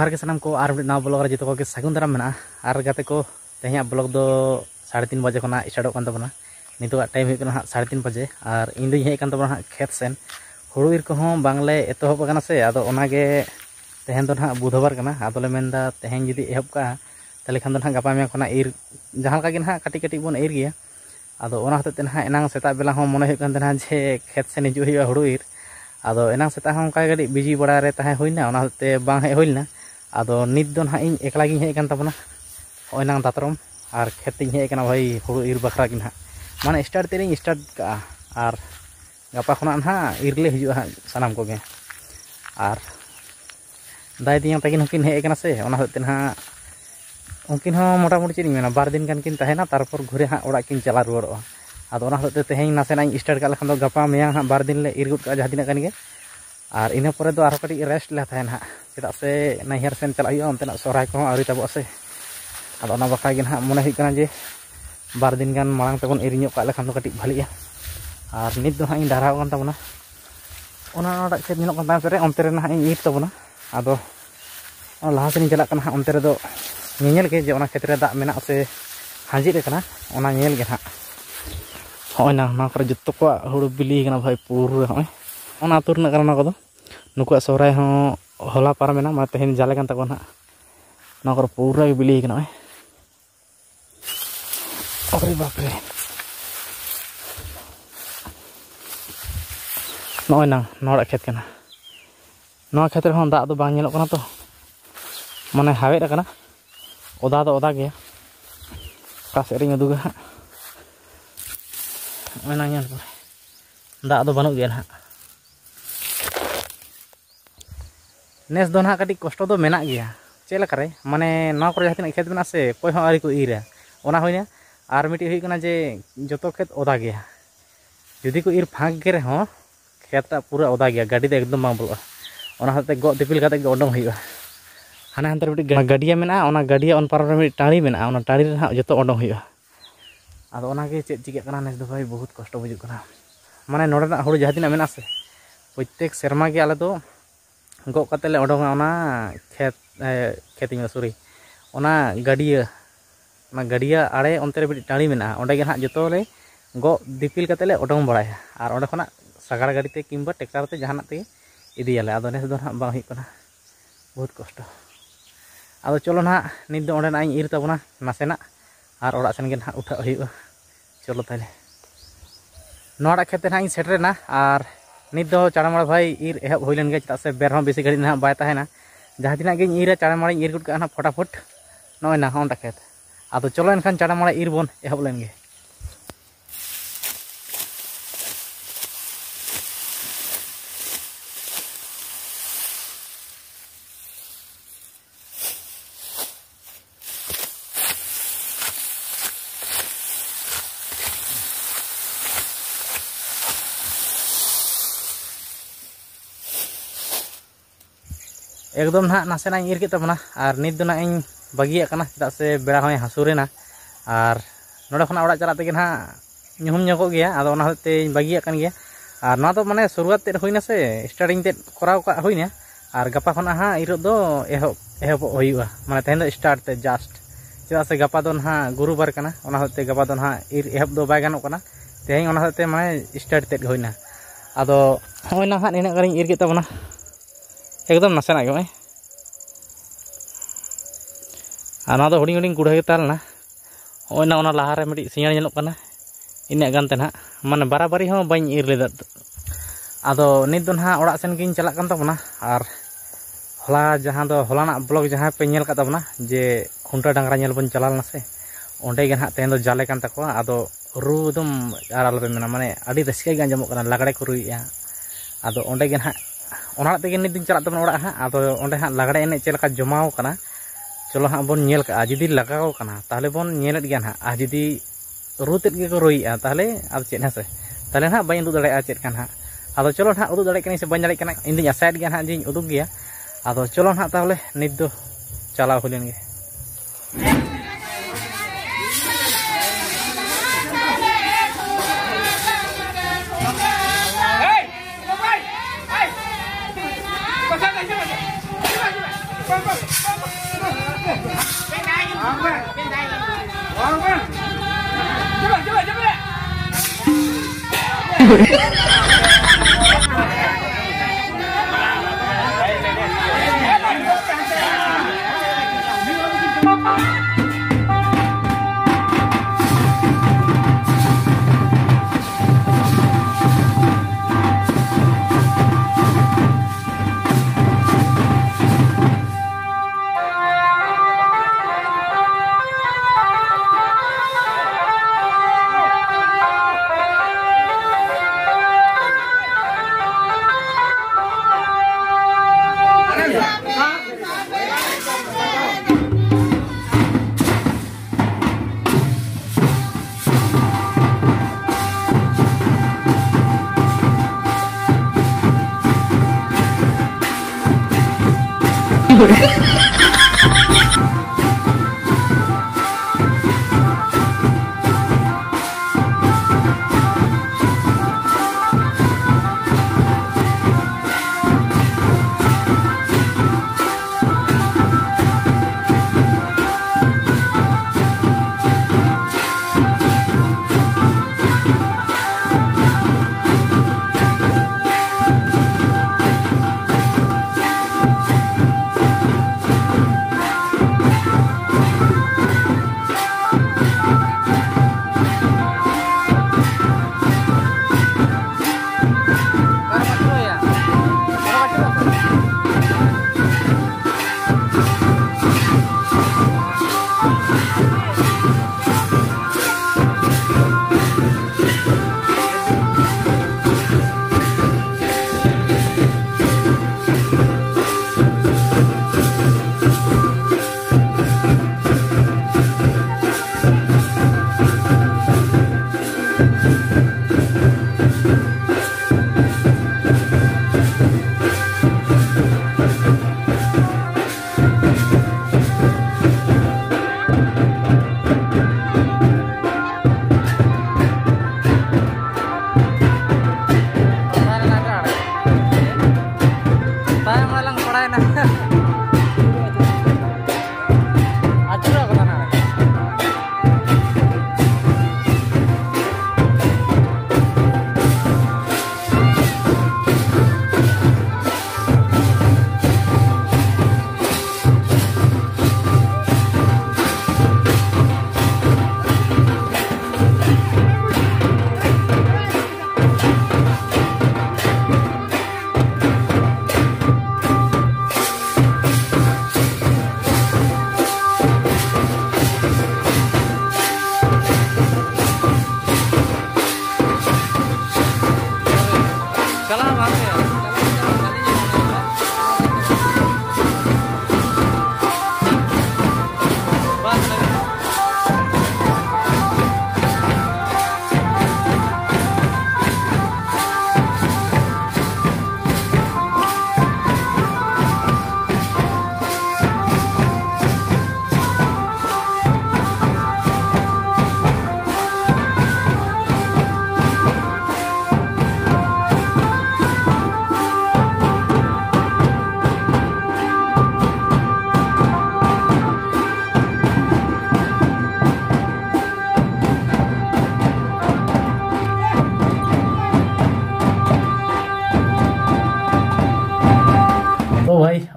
जोहार के सामान को आर नवा ब्लॉग जो को सगुन दाराम मेना और गाते को तेहना ब्लॉग दो 3:30 बजे खना स्टार्ट कान तबना नितो टाइम हुई कना 3:30 बजे और इन हेज कान तबना खेत सेन हुड़ू ir को बांगले एतहब कना से आदो ओनागे तेहन दो ना बुधवार कना आदोले मेनदा तेहन जुदी एहब का ताले खान दो ना गापा मे खना ir जहां का ना काटी काटी बोन ir गया आदो ओना हते ना एनांग सेता बेला हो मने हुई कान जे खेत सेन हिजु हुई हुड़ू ir आदो एनांग सेता हम का गडी बिजी बड़ा रे ताहे होइना ओना हते बांग हे होइना आदो नित दो ना इन एकला गिन हे कान तबना ओनांग दातरम और खेत हे काना भाई हुड़ू ir बखरा गिन हा माने स्टार्ट तेरी स्टार्ट का और गापा खना ना इरले हिजु हा सानाम को गे और दाय दिया तकिन हकिन हे काना से ओना हते ना उनकिन हो मोटा मोटी चेनी मेना 2 दिन कान किन तहेना तारपर घुरे हा ओड़ा किन चला रुवारोa आदो ओना हते तेहेन नासेना स्टार्ट का लखन दो गापा मेया हा 2 दिन ले इर गुड का जहां दिना कान गे और इना परे दो आरो कटी रेस्ट ले तहेन हा चेदा से नैहर सेन चला हुआ ओनतेना सोराय को आरी तबो से आदो ओना बखा गे हा मने हुई काना जे 2 दिन गान मांग तबन इरिño का लखन दो कटी भालिया और नित दो हाँ दाराव कान तबना ओना ओड़ा खेत निनो कान तापरे ओनते रे ना इन ir तबना आदो लाहा सेन चला काना ओनते रे दो नेल के जे ओना खेत रे दा मेना से हाजिर काना ओना नेल गे हा होय ना ना कर जत्तो को हुड़ू बिली काना भाई पूरा होय ओना तुर ना करना को दो नुको सोराय हो होला पार मेना मा तेहन जाले कान तको ना ना कर पूरा बिली काना होय अरे बाप रे नॉय ना नोड़ा खेत कना नोआ खेत रे दा दो बांग नेलोग कना तो माने हावेट कना ओदा दो ओदा गया का सेरिंग दुगा हा ओना नेल पर दा दो बानु गया ना नेस दो ना कटी कष्ट दो मेना गया चेला करे माने नोआ को जहां खेत मेना से कोई हो आरी को इरा ओना होइना और मिटी हुई कना जे जतो खेत ओदा गया जुदी को इर फांक गे रे हो खेत पूरा ओदा गया गाड़ी दे एकदम बांग बोलवा ओना हते गो दिपिल काते ओडम हुईवा हाने हंतर मिटी गाडिया मेना ओना गाडिया ओन पार रे टाड़ी मेना ओना टाड़ी रे हा जतो ओडम हुईवा आदो ओना गे चेत चिके कना नेस दो भाई बहुत कष्ट बुझु कना माने नोडना हुड़ू जहादिना मेना से प्रत्येक शर्मा गे आले दो गो काते ले ओडम ओना खेतिंग सॉरी ओना गाडिया आड़े ओनते रे मिटी टाड़ी मेना ओंडे गे हा जतो ले गो दिपिल काते ले ओडम बड़ाया और ओंडे खना सागाड़ गाड़ी ते किंबा ट्रैक्टर ते जहाना ते इदियाले आदो नेस दो ना बांग हुई कना बहुत कष्ट आदो चलो ना नित दो ओंडे ना इन इर तबना नासेना और ओड़ा सेन गे ना उठा हुईवा चलो ताले नोड़ा खेते ना इन सेटरेना और नित दो चाड़ामाड़ा भाई इर एहब हुई लेन गे चेदा से बेर हों बेसी घड़ी ना बाय ताहेना जहां तिना गे इरा चाड़ामाड़ा इर गुड का ना फटाफट नोय ना ओंडा खेत आदो चलो एनखान चाड़ामाड़ा इर बोन एहब लेन गे एकदम ना नासेना इर के तबना और नित दो ना इन बागिया कना चेदा से बेड़ा होय हासुरेना और नोडे खना ओड़ा चला तेगे ना ñuhum ñoko गया आदो ओना हते बागिया कान गया और ना तो माने शुरुआत ते होइना से स्टार्टिंग ते कराव का होइना और गपा खना हा इरो दो एहब होइवा माने तेन दो स्टार्ट ते जस्ट चेदा से गपा दो ना गुरुबार कना ओना हते गपा दो ना इर एहब दो बाय गानो कना तेहें ओना हते माने स्टार्ट ते होइना आदो होइना हा निना गारिन इर के तबना एकदम नासेना गे आना दो हुडिंग हुडिंग कुड़ा के तालना ओना ओना लाहा रे मिटी सियाण नेलोग कना इना गान ते ना माने बराबरी हो बाñ इर लेदा आदो नित दो ना ओड़ा सेन गिन चला कान तबना और होला जहां दो होलाना ब्लॉग जहां पे नेल का तबना जे खुंटा डांगरा नेल बन चला लना से ओंडे गे ना तेन दो जाले कान तको आदो रू दम आराल पे मेना माने अडी रस्के गे आंजमोग कना लागड़े को रुइया आदो ओंडे गे ना ओना तेगे नित दिन चला तबना ओड़ा हा आदो ओंडे हा लागड़े एने चेलका जमाव कना चलो हाँ बन नेल का जुदी लगाव कना ताहले बन नेलेत गया ना आ जुदी रुतेत गे को रोइया ताहले आद चेत हसे ताहले ना बाñ उदुग दाड़ेया चेत कान हा आदो चलो ना उदुग दाड़े कनी से बाñ दाड़े कना इन दिन आसायत गया ना जिन उदुग गया आदो चलो ना ताहले नित दो चला हुलेन गे Hey!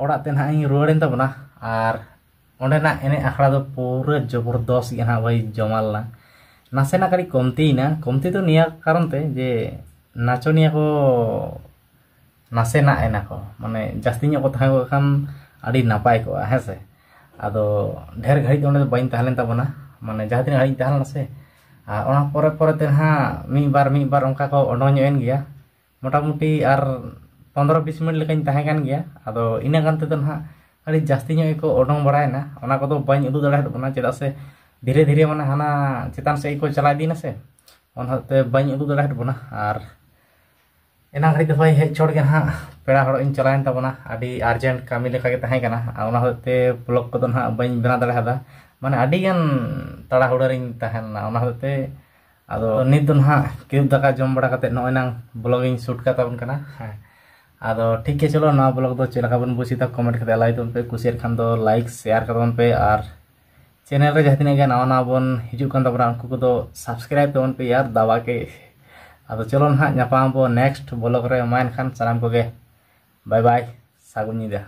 ᱚᱲᱟᱜ ᱛᱮ ᱱᱟᱦᱟᱜ ᱤᱧ ᱨᱩᱣᱟᱹᱲᱮᱱ ᱛᱟᱵᱚᱱᱟ ᱟᱨ ᱚᱸᱰᱮᱱᱟᱜ ᱮᱱᱮᱡ ᱟᱠᱷᱲᱟ ᱫᱚ ᱯᱩᱨᱟᱹ ᱡᱚᱵᱚᱨᱫᱚᱥ ᱜᱮ ᱱᱟᱦᱟᱜ ᱵᱷᱟई ᱡᱚᱢᱟ ᱞᱮᱱᱟ। ᱱᱟᱥᱮᱱᱟᱜ ᱠᱟᱹᱴᱤᱡ ᱠᱚᱢᱛᱤᱭᱮᱱᱟ, ᱠᱚᱢᱛᱤ ᱫᱚ ᱱᱤᱭᱟᱹ ᱠᱟᱨᱚᱱ ᱛᱮ ᱡᱮ ᱱᱟᱪᱚᱱᱤᱭᱟᱹ ᱠᱚ ᱱᱟᱥᱮᱱᱟᱜ ᱮᱱᱟ ᱠᱚ, ᱢᱟᱱᱮ ᱡᱟᱹᱥᱛᱤ ᱧᱚᱜ ᱠᱚ ᱛᱟᱦᱮᱸ ᱠᱚᱜ ᱠᱷᱟᱱ ᱟᱹᱰᱤ ᱱᱟᱯᱟᱭ ᱠᱚᱜᱼᱟ ᱦᱮᱸᱥᱮ। ᱟᱫᱚ ᱰᱷᱮᱨ ᱜᱷᱟᱹᱲᱤᱡ ᱫᱚ ᱚᱸᱰᱮ ᱫᱚ ᱵᱟᱹᱧ ᱛᱟᱦᱮᱸ ᱞᱮᱱ ᱛᱟᱵᱚᱱᱟ, ᱢᱟᱱᱮ ᱡᱟᱦᱟᱸ ᱛᱤᱱᱟᱹᱜ ᱜᱷᱟᱹᱲᱤᱡ ᱤᱧ ᱛᱟᱦᱮᱸ ᱞᱮᱱᱟ ᱥᱮ ᱟᱨ ᱚᱱᱟ ᱯᱚᱨᱮ ᱯᱚᱨᱮᱛᱮ ᱱᱟᱦᱟᱜ ᱢᱤᱫ ᱵᱟᱨ ᱚᱱᱠᱟ ᱠᱚ ᱚᱰᱚᱝ ᱧᱚᱜ ᱮᱱ ᱜᱮᱭᱟ। ᱢᱚᱴᱟᱢᱩᱴᱤ ᱟᱨ 15-20 मिनट लेकिन तहां कान गया। अदो इना गान ते ना अड़ी जास्ती ᱧᱚᱜ को ओडोंग बड़ायना ओना को बाñ उदु दाड़ा बना चेदा से धीरे धीरे माने हाना चेतान से को चला दीना से ओनते बाñ उदु दाड़ा बना। और एना घड़ी तो भाई हेज छोड़ के ना पेड़ा हड़ इन चलायन तबना अड़ी अर्जेंट कामी लेखा के तहां काना ओना होते ब्लॉग को ना बाñ बना दाड़ा हदा माने अड़ी गान तड़ा हुडरिन तहना ओना होते आदो नित दो ना किब दाका जम बड़ा कते नय नांग ब्लॉगिंग शूट का तबन कना। आदो ठीक है चलो ना ब्लॉग दो चेला बन बुझीदा कमेंट करते लाई तुम पे कुसियर खान दो लाइक शेयर कर पे और चैनल रे जहां गे नवा नवा बन हिजू कान तबना उनको को दो सब्सक्राइब तबन पे यार दावा के आदो चलो ना ᱧᱟᱯᱟᱢ बो नेक्स्ट ब्लॉग रे माइन खान सलाम को गे बाय बाय सागुन निदा।